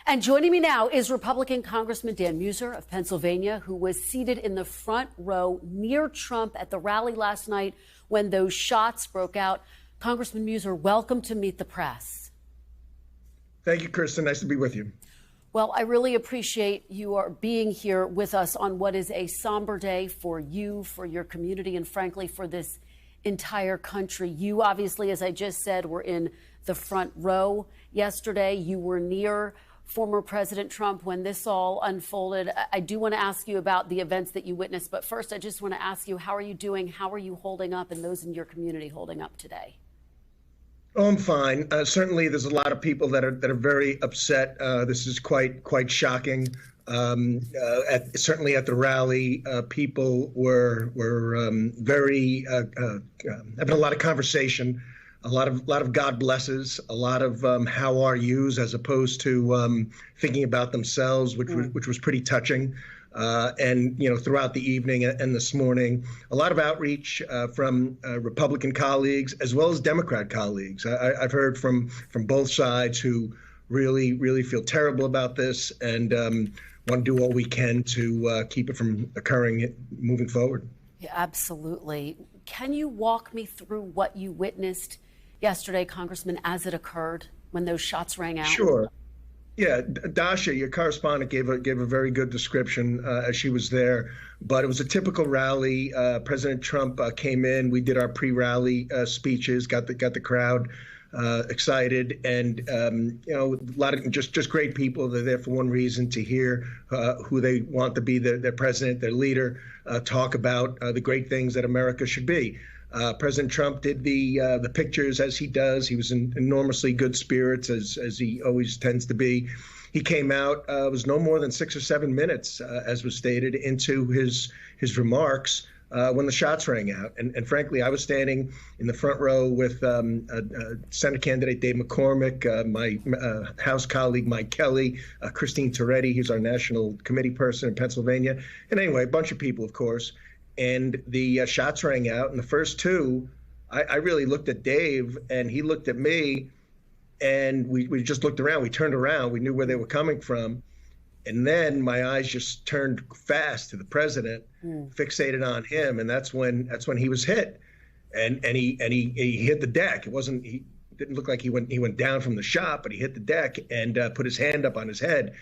And joining me now is Republican Congressman Dan Meuser of Pennsylvania, who was seated in the front row near Trump at the rally last night when those shots broke out. Congressman Meuser, welcome to Meet the Press. Thank you, Kristen. Nice to be with you. Well, I really appreciate you are being here with us on what is a somber day for you, for your community, and frankly, for this entire country. You obviously, as I just said, were in the front row yesterday. You were near former President Trump when this all unfolded. I do want to ask you about the events that you witnessed, but first I just want to ask you, how are you doing? How are you holding up, and those in your community holding up today? Oh, I'm fine. Certainly, there's a lot of people that are very upset. This is quite shocking. Certainly at the rally, people were very having a lot of conversation, a lot of God blesses, a lot of how are yous, as opposed to thinking about themselves, which was pretty touching. And throughout the evening and this morning, a lot of outreach from Republican colleagues as well as Democrat colleagues. I've heard from both sides who really feel terrible about this and want to do all we can to keep it from occurring moving forward. Yeah, absolutely. Can you walk me through what you witnessed yesterday, Congressman, as it occurred when those shots rang out? Sure. Yeah, Dasha, your correspondent, gave a very good description as she was there. But it was a typical rally. President Trump came in. We did our pre-rally speeches, got the crowd excited, and a lot of just great people. They're there for one reason: to hear who they want to be their president, their leader, talk about the great things that America should be. President Trump did the pictures as he does. He was in enormously good spirits, as he always tends to be. He came out, it was no more than 6 or 7 minutes, as was stated, into his remarks when the shots rang out. And frankly, I was standing in the front row with Senate candidate Dave McCormick, my House colleague Mike Kelly, Christine Toretti, who's our national committee person in Pennsylvania. And anyway, a bunch of people, of course. And the shots rang out, and the first two, I really looked at Dave, and he looked at me, and we just looked around. We turned around. We knew where they were coming from. And then my eyes just turned fast to the president, fixated on him, and that's when he was hit. And he hit the deck. He didn't look like he went down from the shot, but he hit the deck and put his hand up on his head.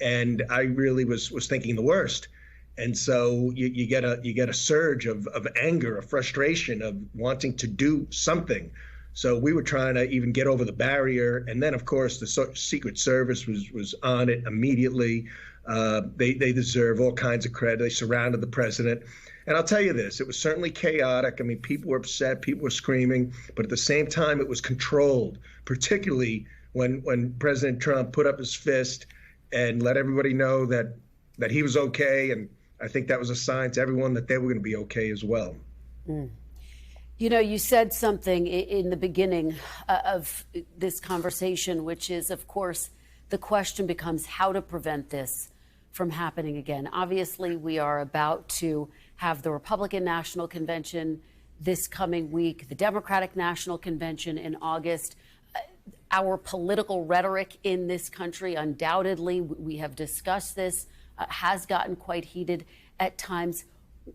And I really was thinking the worst. And so you get a surge of anger, of frustration, of wanting to do something. So we were trying to even get over the barrier. And then, of course, the Secret Service was on it immediately. They deserve all kinds of credit. They surrounded the president. And I'll tell you this, it was certainly chaotic. I mean, people were upset, people were screaming, but at the same time, it was controlled, particularly when President Trump put up his fist and let everybody know that he was okay. And I think that was a sign to everyone that they were going to be okay as well. You know, you said something in the beginning of this conversation, which is, of course, the question becomes how to prevent this from happening again. Obviously, we are about to have the Republican National Convention this coming week, the Democratic National Convention in August. Our political rhetoric in this country, undoubtedly, we have discussed this, has gotten quite heated at times.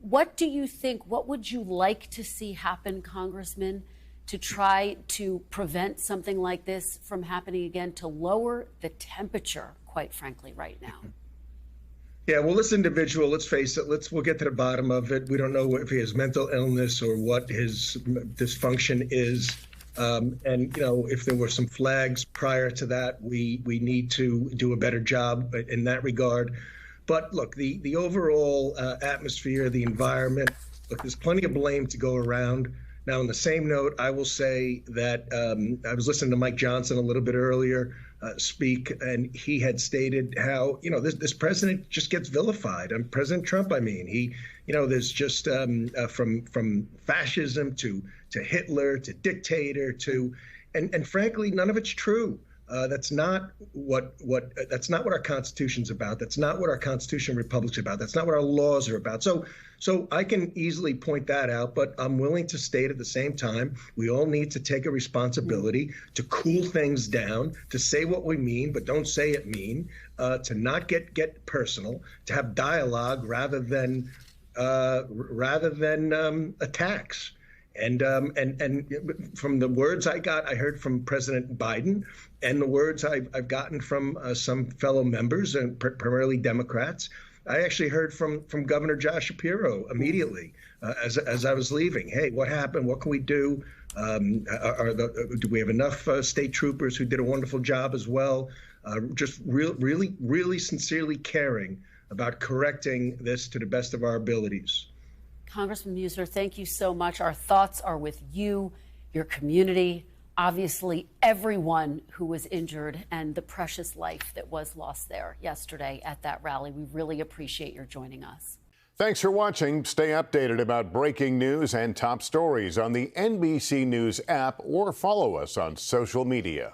What do you think, what would you like to see happen, Congressman, to try to prevent something like this from happening again, to lower the temperature, quite frankly, right now? Yeah, well, this individual, let's face it, we'll get to the bottom of it. We don't know if he has mental illness or what his dysfunction is. And, if there were some flags prior to that, we need to do a better job in that regard. But look, the overall atmosphere, the environment, look, there's plenty of blame to go around. Now, on the same note, I will say that I was listening to Mike Johnson a little bit earlier speak, and he had stated how, this president just gets vilified. And President Trump, there's just from fascism to Hitler to dictator and frankly, none of it's true. That's not what that's not what our Constitution's about. That's not what our Constitution Republic's about. That's not what our laws are about. So I can easily point that out, but I'm willing to state at the same time we all need to take a responsibility to cool things down, to say what we mean, but don't say it mean, to not get personal, to have dialogue rather than attacks. And from the words I heard from President Biden, and the words I've gotten from some fellow members, and primarily Democrats. I actually heard from Governor Josh Shapiro immediately as I was leaving. Hey, what happened? What can we do? Do we have enough state troopers who did a wonderful job as well? Just really sincerely caring about correcting this to the best of our abilities. Congressman Meuser, thank you so much. Our thoughts are with you, your community, obviously everyone who was injured, and the precious life that was lost there yesterday at that rally. We really appreciate your joining us. Thanks for watching. Stay updated about breaking news and top stories on the NBC News app or follow us on social media.